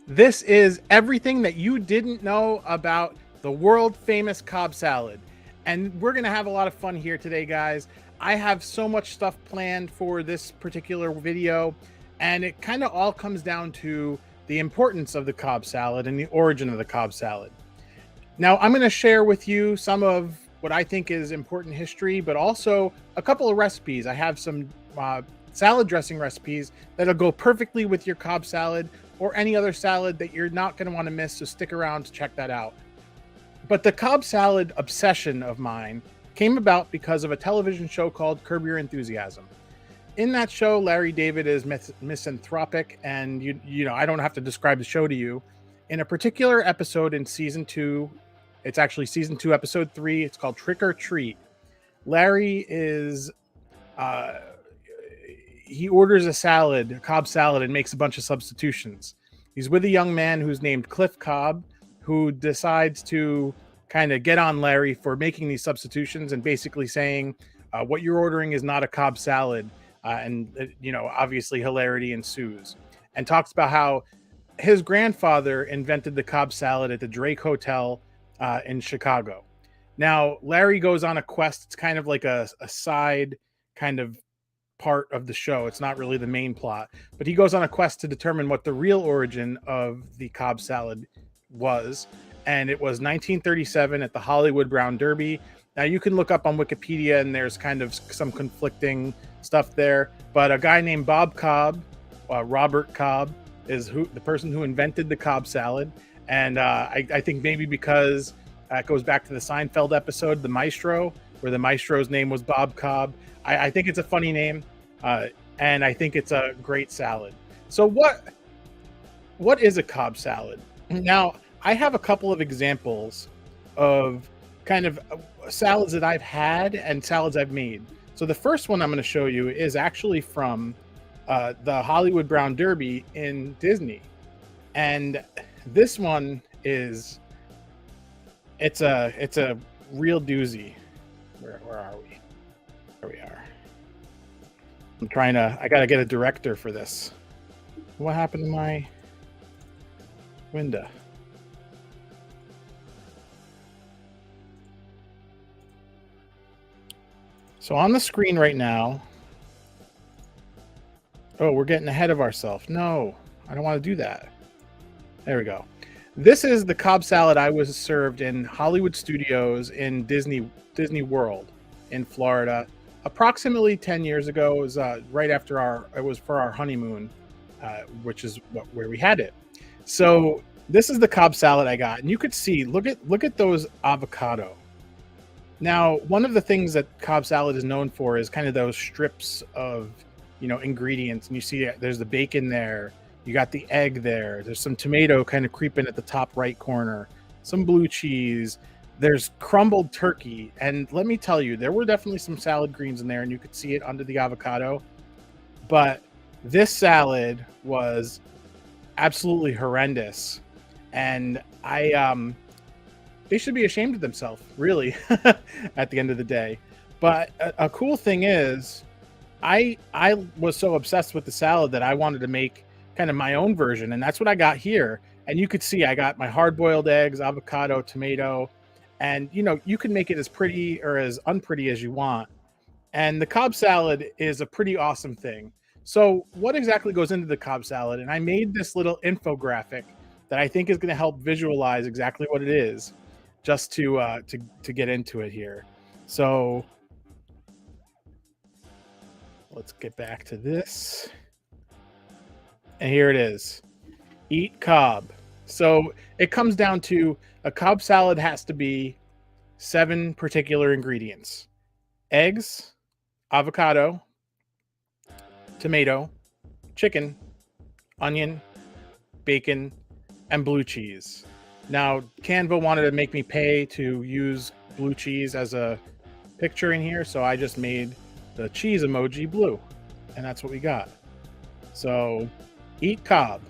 This is everything that you didn't know about the world famous Cobb salad. And we're going to have a lot of fun here today, guys. I have so much stuff planned for this particular video, and it kind of all comes down to the importance of the Cobb salad and the origin of the Cobb salad. Now, I'm going to share with you some of what I think is important history, but also a couple of recipes. I have some salad dressing recipes that'll go perfectly with your Cobb salad or any other salad that you're not going to want to miss, so stick around to check that out. But the Cobb salad obsession of mine came about because of a television show called Curb Your Enthusiasm. In that show, Larry David is misanthropic, and you know I don't have to describe the show to you. In a particular episode in season 2, it's actually season 2, episode 3. It's called Trick or Treat. Larry is he orders a salad, a Cobb salad, and makes a bunch of substitutions. He's with a young man who's named Cliff Cobb, who decides to kind of get on Larry for making these substitutions and basically saying, what you're ordering is not a Cobb salad. Obviously hilarity ensues, and talks about how his grandfather invented the Cobb salad at the Drake Hotel in Chicago. Now, Larry goes on a quest. It's kind of like a side kind of part of the show. It's not really the main plot, but he goes on a quest to determine what the real origin of the Cobb salad was. And it was 1937 at the Hollywood Brown Derby. Now, you can look up on Wikipedia, and there's kind of some conflicting stuff there. But a guy named Bob Cobb, Robert Cobb, is the person who invented the Cobb salad. And I think maybe because it goes back to the Seinfeld episode, The Maestro, where the maestro's name was Bob Cobb. I think it's a funny name, and I think it's a great salad. So what is a Cobb salad? Now, I have a couple of examples of kind of salads that I've had and salads I've made. So the first one I'm going to show you is actually from the Hollywood Brown Derby in Disney. And this one it's a real doozy. Where are we? There we are. I gotta get a director for this. What happened to my window? So on the screen right now, oh, we're getting ahead of ourselves. No, I don't want to do that. There we go. This is the Cobb salad I was served in Hollywood Studios in Disney World in Florida approximately 10 years ago. It was right after it was for our honeymoon, which is where we had it. So this is the Cobb salad I got, and you could see, look at those avocado. Now, one of the things that Cobb salad is known for is kind of those strips of, ingredients, and you see there's the bacon there. You got the egg there. There's some tomato kind of creeping at the top right corner, some blue cheese. There's crumbled turkey. And let me tell you, there were definitely some salad greens in there, and you could see it under the avocado. But this salad was absolutely horrendous. And they should be ashamed of themselves, really, at the end of the day. But a cool thing is, I was so obsessed with the salad that I wanted to make kind of my own version, and that's what I got here. And you could see I got my hard-boiled eggs, avocado, tomato, and you can make it as pretty or as unpretty as you want. And the Cobb salad is a pretty awesome thing. So what exactly goes into the Cobb salad? And I made this little infographic that I think is going to help visualize exactly what it is, just to get into it here. So let's get back to this. And here it is. Eat Cobb. So it comes down to a Cobb salad has to be 7 particular ingredients: eggs, avocado, tomato, chicken, onion, bacon, and blue cheese. Now, Canva wanted to make me pay to use blue cheese as a picture in here, so I just made the cheese emoji blue, and that's what we got. So eat Cobb.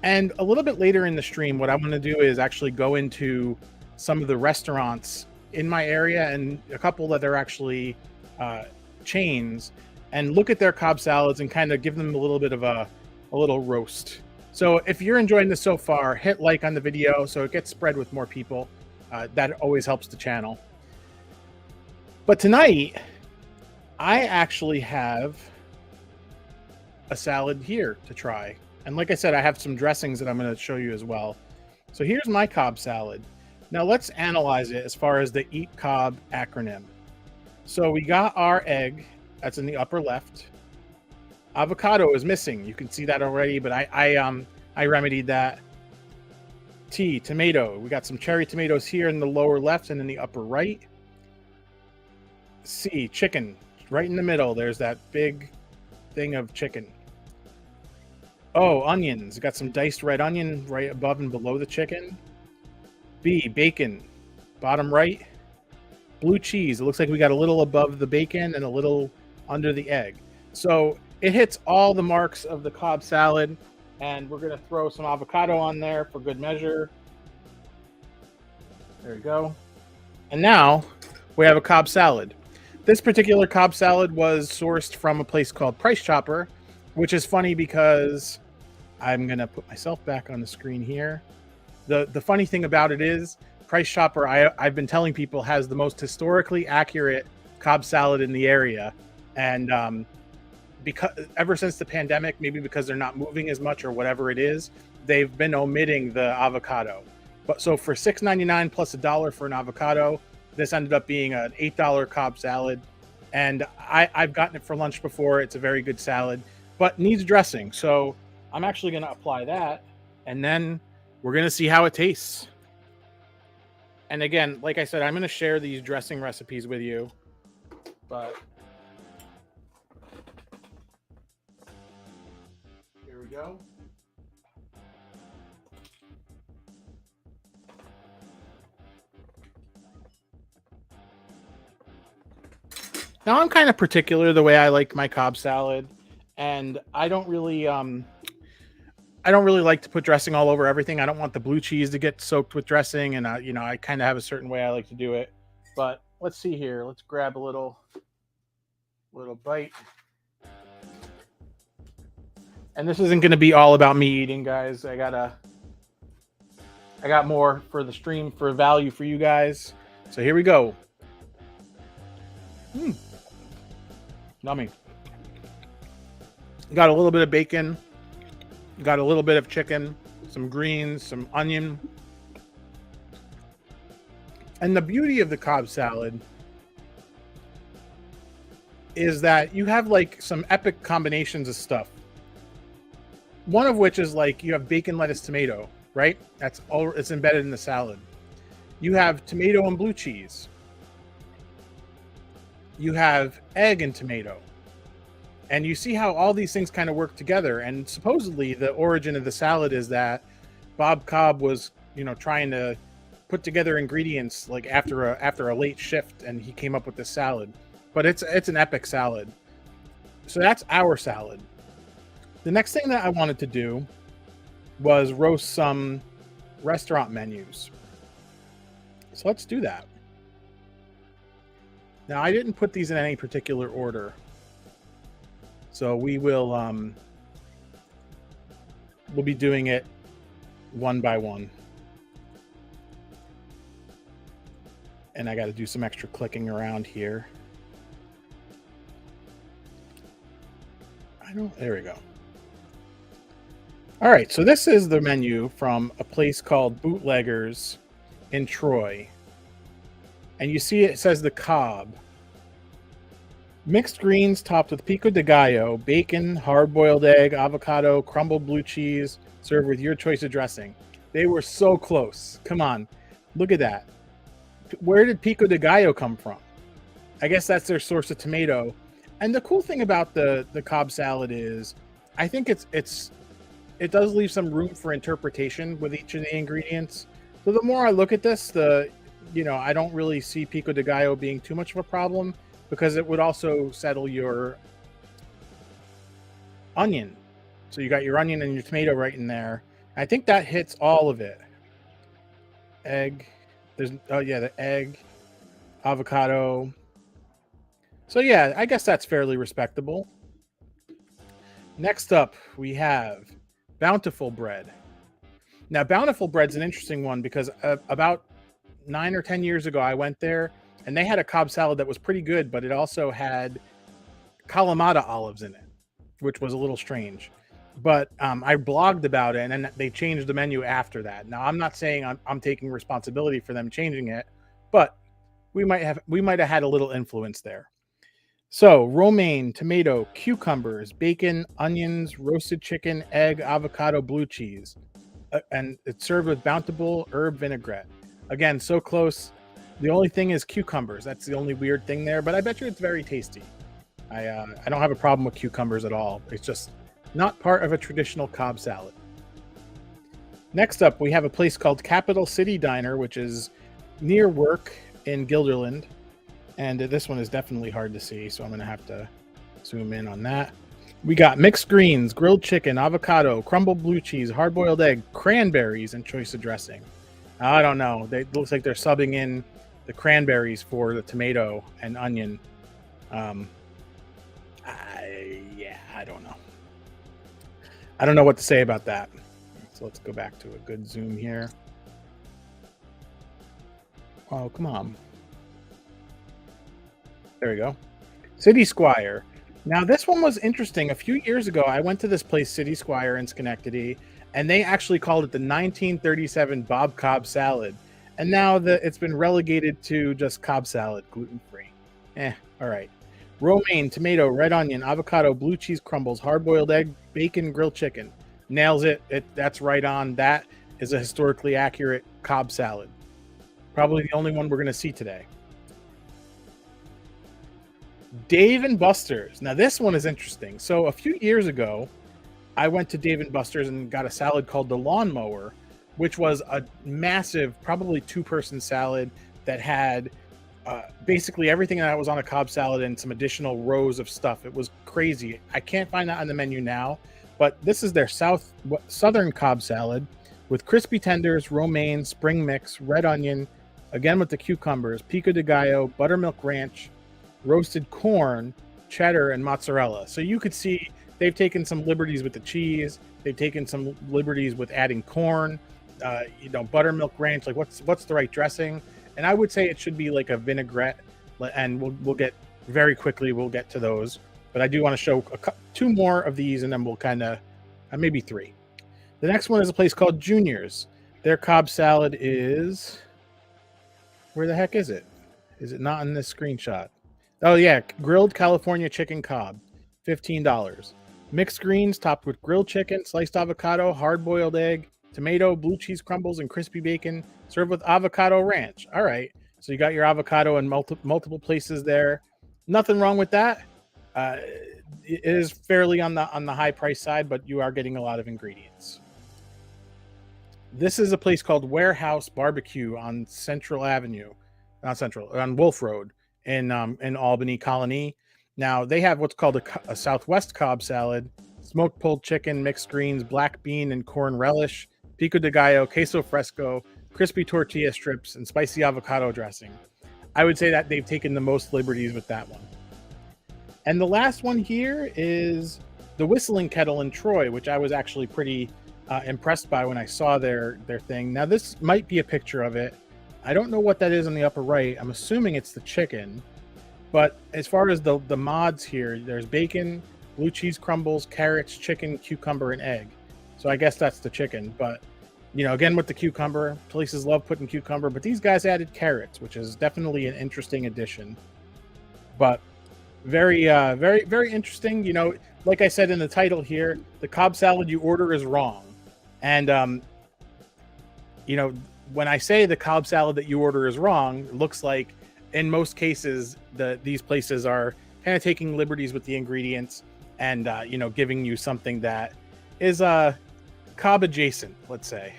And a little bit later in the stream, what I'm going to do is actually go into some of the restaurants in my area, and a couple that are actually chains, and look at their Cobb salads and kind of give them a little bit of a little roast. So if you're enjoying this so far, hit like on the video so it gets spread with more people. That always helps the channel. But tonight, I actually have a salad here to try. And like I said, I have some dressings that I'm going to show you as well. So here's my Cobb salad. Now let's analyze it as far as the Eat Cobb acronym. So we got our egg, that's in the upper left. Avocado is missing. You can see that already, but I remedied that. T, tomato. We got some cherry tomatoes here in the lower left and in the upper right. C, chicken. Right in the middle, there's that big thing of chicken. Oh, onions. Got some diced red onion right above and below the chicken. B, bacon. Bottom right. Blue cheese. It looks like we got a little above the bacon and a little under the egg. So it hits all the marks of the Cobb salad, and we're going to throw some avocado on there for good measure. There we go. And now we have a Cobb salad. This particular Cobb salad was sourced from a place called Price Chopper, which is funny because I'm going to put myself back on the screen here. The funny thing about it is Price Chopper, I've been telling people, has the most historically accurate Cobb salad in the area. And because ever since the pandemic, maybe because they're not moving as much or whatever it is, they've been omitting the avocado. But so for $6.99 plus $1 for an avocado, this ended up being an $8 Cobb salad. And I've gotten it for lunch before. It's a very good salad, but needs dressing. So I'm actually going to apply that, and then we're going to see how it tastes. And again, like I said, I'm going to share these dressing recipes with you, but here we go. Now I'm kind of particular the way I like my Cobb salad, and I don't really like to put dressing all over everything. I don't want the blue cheese to get soaked with dressing, and I kind of have a certain way I like to do it. But let's see here. Let's grab a little bite. And this isn't going to be all about me eating, guys. I got more for the stream for value for you guys. So here we go. Yummy. Got a little bit of bacon. Got a little bit of chicken, some greens, some onion. And the beauty of the Cobb salad is that you have like some epic combinations of stuff. One of which is like you have bacon, lettuce, tomato, right? That's all, it's embedded in the salad. You have tomato and blue cheese. You have egg and tomato. And you see how all these things kind of work together. And supposedly the origin of the salad is that Bob Cobb was, trying to put together ingredients like after a late shift, and he came up with this salad. But it's an epic salad. So that's our salad. The next thing that I wanted to do was roast some restaurant menus. So let's do that. Now, I didn't put these in any particular order. So we will we'll be doing it one by one. And I got to do some extra clicking around here. There we go. All right, so this is the menu from a place called Bootleggers in Troy. And you see it says the Cobb. Mixed greens topped with pico de gallo, bacon, hard-boiled egg, avocado, crumbled blue cheese, served with your choice of dressing. They were so close. Come on. Look at that. Where did pico de gallo come from? I guess that's their source of tomato. And the cool thing about the Cobb salad is I think it does leave some room for interpretation with each of the ingredients. So the more I look at this, I don't really see pico de gallo being too much of a problem, because it would also settle your onion. So you got your onion and your tomato right in there. I think that hits all of it. Egg. The egg, avocado. So yeah, I guess that's fairly respectable. Next up, we have Bountiful bread. Now, Bountiful bread's an interesting one because about 9 or 10 years ago, I went there and they had a Cobb salad that was pretty good, but it also had Kalamata olives in it, which was a little strange. But I blogged about it, and then they changed the menu after that. Now, I'm not saying I'm taking responsibility for them changing it, but we might have had a little influence there. So, romaine, tomato, cucumbers, bacon, onions, roasted chicken, egg, avocado, blue cheese, and it's served with bountiful herb vinaigrette. Again, so close. The only thing is cucumbers. That's the only weird thing there, but I bet you it's very tasty. I don't have a problem with cucumbers at all. It's just not part of a traditional Cobb salad. Next up, we have a place called Capital City Diner, which is near work in Guilderland. And this one is definitely hard to see, so I'm going to have to zoom in on that. We got mixed greens, grilled chicken, avocado, crumbled blue cheese, hard-boiled egg, cranberries, and choice of dressing. I don't know. It looks like they're subbing in the cranberries for the tomato and onion. I don't know. I don't know what to say about that. So let's go back to a good zoom here. Oh, come on. There we go. City Squire. Now, this one was interesting. A few years ago, I went to this place, City Squire in Schenectady, and they actually called it the 1937 Bob Cobb Salad. And now it's been relegated to just Cobb salad, gluten-free. All right. Romaine, tomato, red onion, avocado, blue cheese crumbles, hard-boiled egg, bacon, grilled chicken. Nails it. That's right on. That is a historically accurate Cobb salad. Probably the only one we're going to see today. Dave & Buster's. Now, this one is interesting. So a few years ago, I went to Dave & Buster's and got a salad called the Lawnmower, which was a massive, probably two-person salad that had basically everything that was on a Cobb salad and some additional rows of stuff. It was crazy. I can't find that on the menu now, but this is their southern Cobb salad with crispy tenders, romaine, spring mix, red onion, again with the cucumbers, pico de gallo, buttermilk ranch, roasted corn, cheddar, and mozzarella. So you could see they've taken some liberties with the cheese. They've taken some liberties with adding corn, buttermilk ranch. Like what's the right dressing? And I would say it should be like a vinaigrette. And we'll get very quickly. We'll get to those. But I do want to show two more of these, and then we'll kind of maybe three. The next one is a place called Junior's. Their Cobb salad is, where the heck is it? Is it not in this screenshot? Oh, yeah. Grilled California chicken Cobb, $15. Mixed greens topped with grilled chicken, sliced avocado, hard-boiled egg, tomato, blue cheese crumbles, and crispy bacon, served with avocado ranch. All right. So you got your avocado in multiple places there. Nothing wrong with that. It is fairly on the high price side, but you are getting a lot of ingredients. This is a place called Warehouse Barbecue on on Wolf Road in Albany Colony. Now they have what's called a Southwest Cobb salad, smoked pulled chicken, mixed greens, black bean and corn relish, pico de gallo, queso fresco, crispy tortilla strips, and spicy avocado dressing. I would say that they've taken the most liberties with that one. And the last one here is the Whistling Kettle in Troy, which I was actually pretty impressed by when I saw their thing. Now this might be a picture of it. I don't know what that is on the upper right. I'm assuming it's the chicken. But as far as the mods here, there's bacon, blue cheese crumbles, carrots, chicken, cucumber, and egg. So I guess that's the chicken. But, again, with the cucumber, places love putting cucumber. But these guys added carrots, which is definitely an interesting addition. But very, very, very interesting. Like I said in the title here, the Cobb salad you order is wrong. And, when I say the Cobb salad that you order is wrong, it looks like in most cases these places are kind of taking liberties with the ingredients and giving you something that is Cobb adjacent, let's say.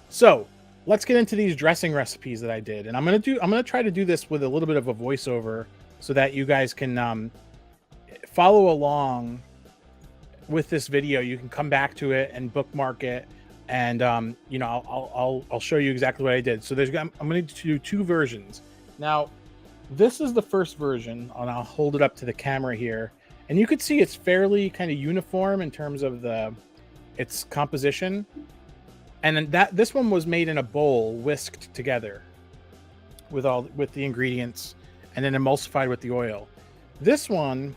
So let's get into these dressing recipes that I did, and I'm gonna try to do this with a little bit of a voiceover so that you guys can follow along with this video. You can come back to it and bookmark it. And I'll show you exactly what I did. So I'm going to do two versions. Now, this is the first version, and I'll hold it up to the camera here. And you could see it's fairly kind of uniform in terms of its composition. And then this one was made in a bowl, whisked together with the ingredients, and then emulsified with the oil. This one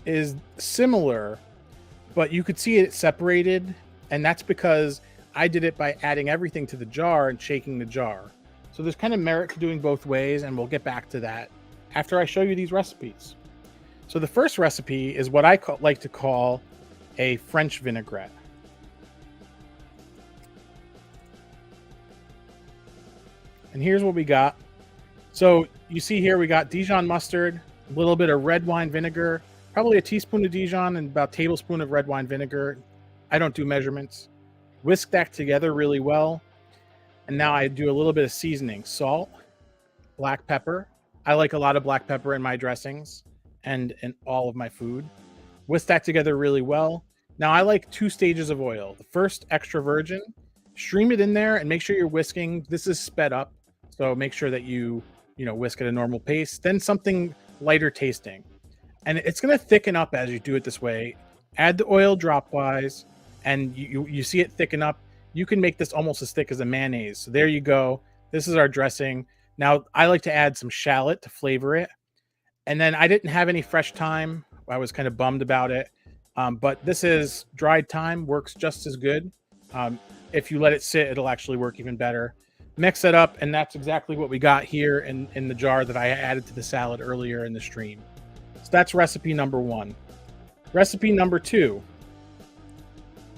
is similar, but you could see it separated, and that's because I did it by adding everything to the jar and shaking the jar. So there's kind of merit to doing both ways, and we'll get back to that after I show you these recipes. So the first recipe is what I like to call a French vinaigrette. And here's what we got. So you see here we got Dijon mustard, a little bit of red wine vinegar, probably a teaspoon of Dijon and about a tablespoon of red wine vinegar. I don't do measurements. Whisk that together really well. And now I do a little bit of seasoning, salt, black pepper. I like a lot of black pepper in my dressings and in all of my food. Whisk that together really well. Now I like 2 stages of oil. The first, extra virgin, stream it in there and make sure you're whisking. This is sped up, so make sure that you whisk at a normal pace. Then something lighter tasting. And it's going to thicken up as you do it this way. Add the oil dropwise, and you see it thicken up. You can make this almost as thick as a mayonnaise. So there you go. This is our dressing. Now, I like to add some shallot to flavor it. And then I didn't have any fresh thyme. I was kind of bummed about it. But this is dried thyme, works just as good. If you let it sit, it'll actually work even better. Mix it up, and that's exactly what we got here in the jar that I added to the salad earlier in the stream. So that's recipe number 1. Recipe number 2.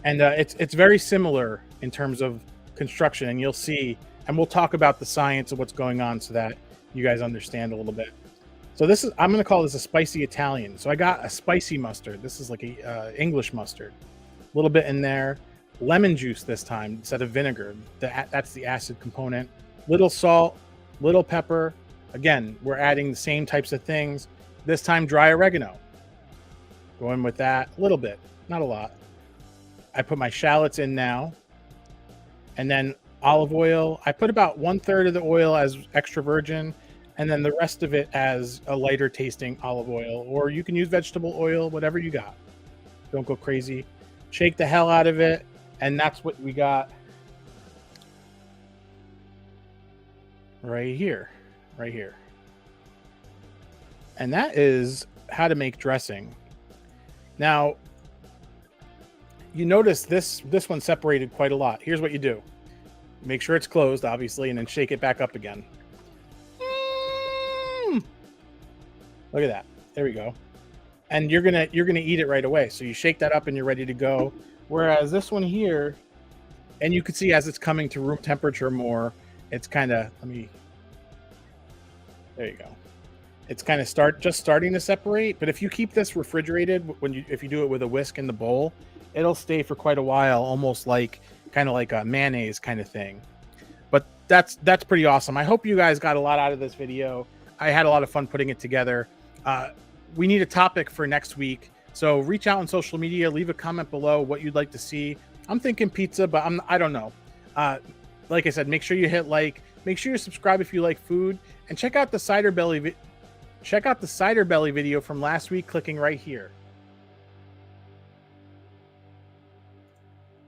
And it's very similar in terms of construction, and you'll see, and we'll talk about the science of what's going on so that you guys understand a little bit. So I'm going to call this a spicy Italian. So I got a spicy mustard. This is like a English mustard. A little bit in there. Lemon juice this time instead of vinegar. That's the acid component. Little salt, little pepper. Again, we're adding the same types of things. This time, dry oregano. Going with that a little bit, not a lot. I put my shallots in now. And then olive oil. I put about 1/3 of the oil as extra virgin, and then the rest of it as a lighter tasting olive oil. Or you can use vegetable oil, whatever you got. Don't go crazy. Shake the hell out of it. And that's what we got right here. And that is how to make dressing. Now, you notice this one separated quite a lot. Here's what you do. Make sure it's closed, obviously, and then shake it back up again. Look at that. There we go. And you're gonna eat it right away. So you shake that up and you're ready to go. Whereas this one here, and you can see as it's coming to room temperature more, it's kind of, there you go. It's kind of starting to separate. But if you keep this refrigerated, if you do it with a whisk in the bowl, it'll stay for quite a while, almost like kind of like a mayonnaise kind of thing. But that's pretty awesome. I hope you guys got a lot out of this video. I had a lot of fun putting it together. We need a topic for next week. So reach out on social media, leave a comment below what you'd like to see. I'm thinking pizza, but I don't know. Like I said, make sure you hit like, make sure you subscribe if you like food, and check out the cider belly video from last week, clicking right here.